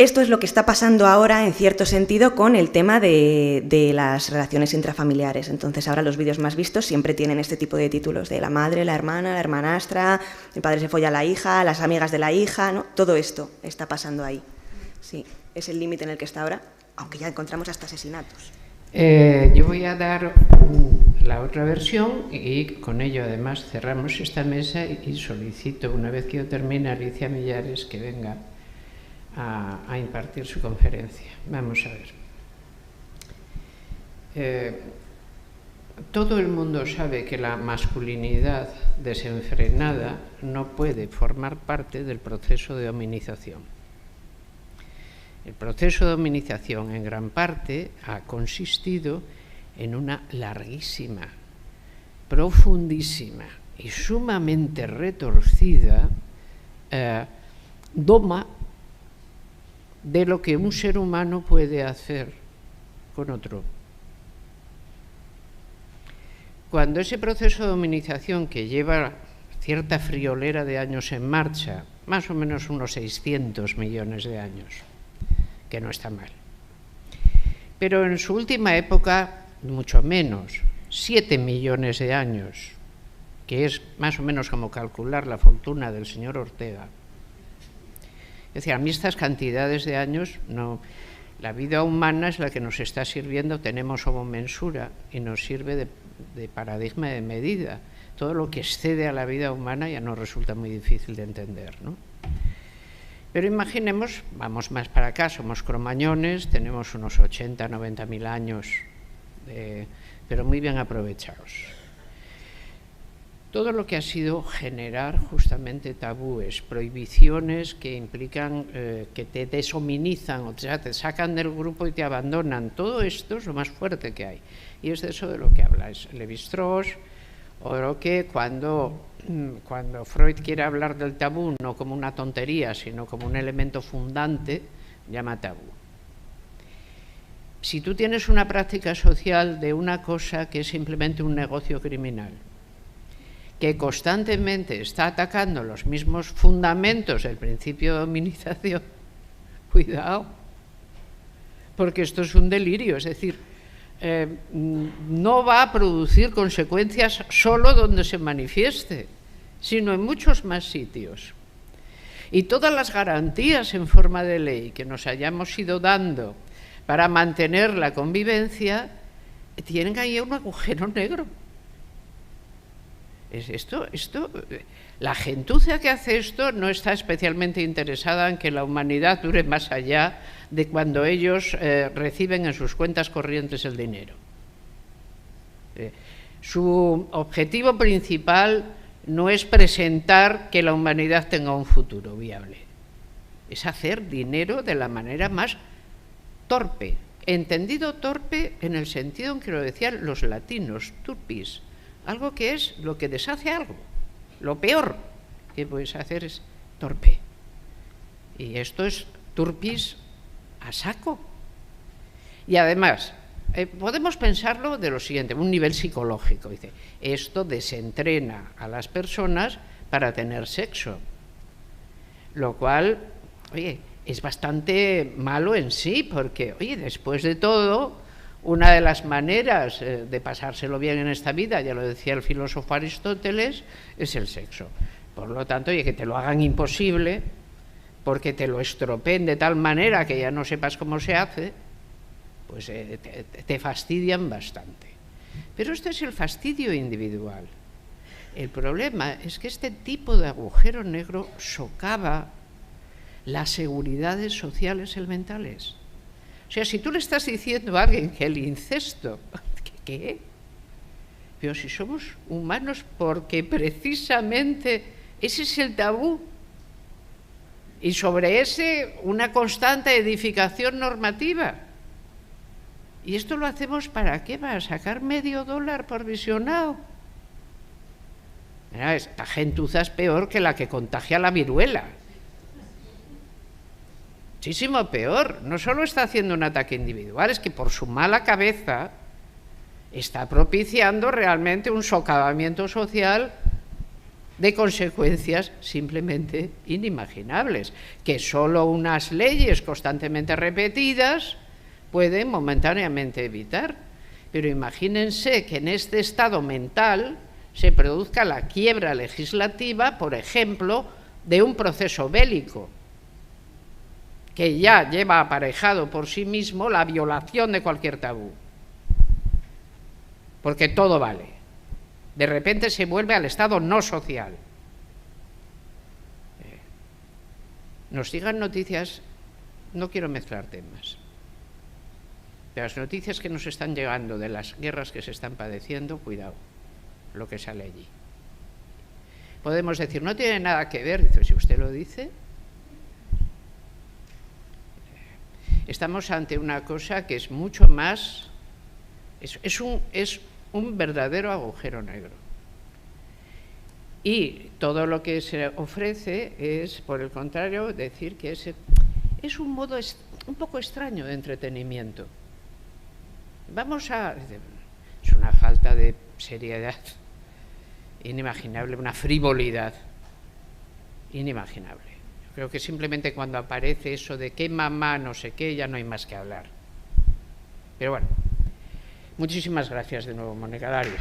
Esto es lo que está pasando ahora, en cierto sentido, con el tema de las relaciones intrafamiliares. Entonces, ahora los vídeos más vistos siempre tienen este tipo de títulos de la madre, la hermanastra, el padre se folla a la hija, las amigas de la hija, ¿no? Todo esto está pasando ahí. Sí, es el límite en el que está ahora, aunque ya encontramos hasta asesinatos. Yo voy a dar la otra versión y con ello además cerramos esta mesa y solicito, una vez que yo termine, a Alicia Millares que venga a impartir su conferencia. Vamos a ver. Todo el mundo sabe que la masculinidad desenfrenada no puede formar parte del proceso de hominización. El proceso de hominización en gran parte ha consistido en una larguísima, profundísima y sumamente retorcida doma de lo que un ser humano puede hacer con otro. Cuando ese proceso de hominización, que lleva cierta friolera de años en marcha, más o menos unos 600 millones de años, que no está mal, pero en su última época mucho menos, 7 millones de años, que es más o menos como calcular la fortuna del señor Ortega. Es decir, a mí estas cantidades de años, no, la vida humana es la que nos está sirviendo, tenemos como mensura y nos sirve de paradigma de medida. Todo lo que excede a la vida humana ya nos resulta muy difícil de entender, ¿no? Pero imaginemos, vamos más para acá, somos cromañones, tenemos unos 80, 90 mil años, pero muy bien aprovechados. Todo lo que ha sido generar justamente tabúes, prohibiciones que implican que te deshominizan, o sea, te sacan del grupo y te abandonan, todo esto es lo más fuerte que hay. Y es de eso de lo que habla Lévi-Strauss, o lo que cuando Freud quiere hablar del tabú no como una tontería, sino como un elemento fundante, llama tabú. Si tú tienes una práctica social de una cosa que es simplemente un negocio criminal, que constantemente está atacando los mismos fundamentos del principio de hominización, cuidado, porque esto es un delirio, es decir, no va a producir consecuencias solo donde se manifieste, sino en muchos más sitios. Y todas las garantías en forma de ley que nos hayamos ido dando para mantener la convivencia tienen ahí un agujero negro. La gentuza que hace esto no está especialmente interesada en que la humanidad dure más allá de cuando ellos reciben en sus cuentas corrientes el dinero. Su objetivo principal no es presentar que la humanidad tenga un futuro viable, es hacer dinero de la manera más torpe, entendido torpe en el sentido en que lo decían los latinos, turpis. Algo que es lo que deshace algo. Lo peor que puedes hacer es torpe. Y esto es turpis a saco. Y además, podemos pensarlo de lo siguiente, un nivel psicológico. Dice, esto desentrena a las personas para tener sexo. Lo cual, oye, es bastante malo en sí, porque, oye, después de todo, una de las maneras de pasárselo bien en esta vida, ya lo decía el filósofo Aristóteles, es el sexo. Por lo tanto, oye, que te lo hagan imposible, porque te lo estropeen de tal manera que ya no sepas cómo se hace, pues te fastidian bastante. Pero este es el fastidio individual. El problema es que este tipo de agujero negro socava las seguridades sociales elementales. O sea, si tú le estás diciendo a alguien que el incesto, ¿qué? Pero si somos humanos porque precisamente ese es el tabú y sobre ese una constante edificación normativa. ¿Y esto lo hacemos para qué? ¿Para sacar $0,5 por visionado? Mira, esta gentuza es peor que la que contagia la viruela. Muchísimo peor. No solo está haciendo un ataque individual, es que por su mala cabeza está propiciando realmente un socavamiento social de consecuencias simplemente inimaginables, que solo unas leyes constantemente repetidas pueden momentáneamente evitar. Pero imagínense que en este estado mental se produzca la quiebra legislativa, por ejemplo, de un proceso bélico, que ya lleva aparejado por sí mismo la violación de cualquier tabú, porque todo vale. De repente se vuelve al estado no social. Nos digan noticias, no quiero mezclar temas, de las noticias que nos están llegando de las guerras que se están padeciendo, cuidado lo que sale allí. Podemos decir, no tiene nada que ver, dice, si usted lo dice. Estamos ante una cosa que es mucho más, es un verdadero agujero negro. Y todo lo que se ofrece es, por el contrario, decir que es un modo un poco extraño de entretenimiento. Es una falta de seriedad inimaginable, una frivolidad inimaginable. Yo creo que simplemente cuando aparece eso de que mamá no sé qué, ya no hay más que hablar. Pero bueno, muchísimas gracias de nuevo, Mónica Dario.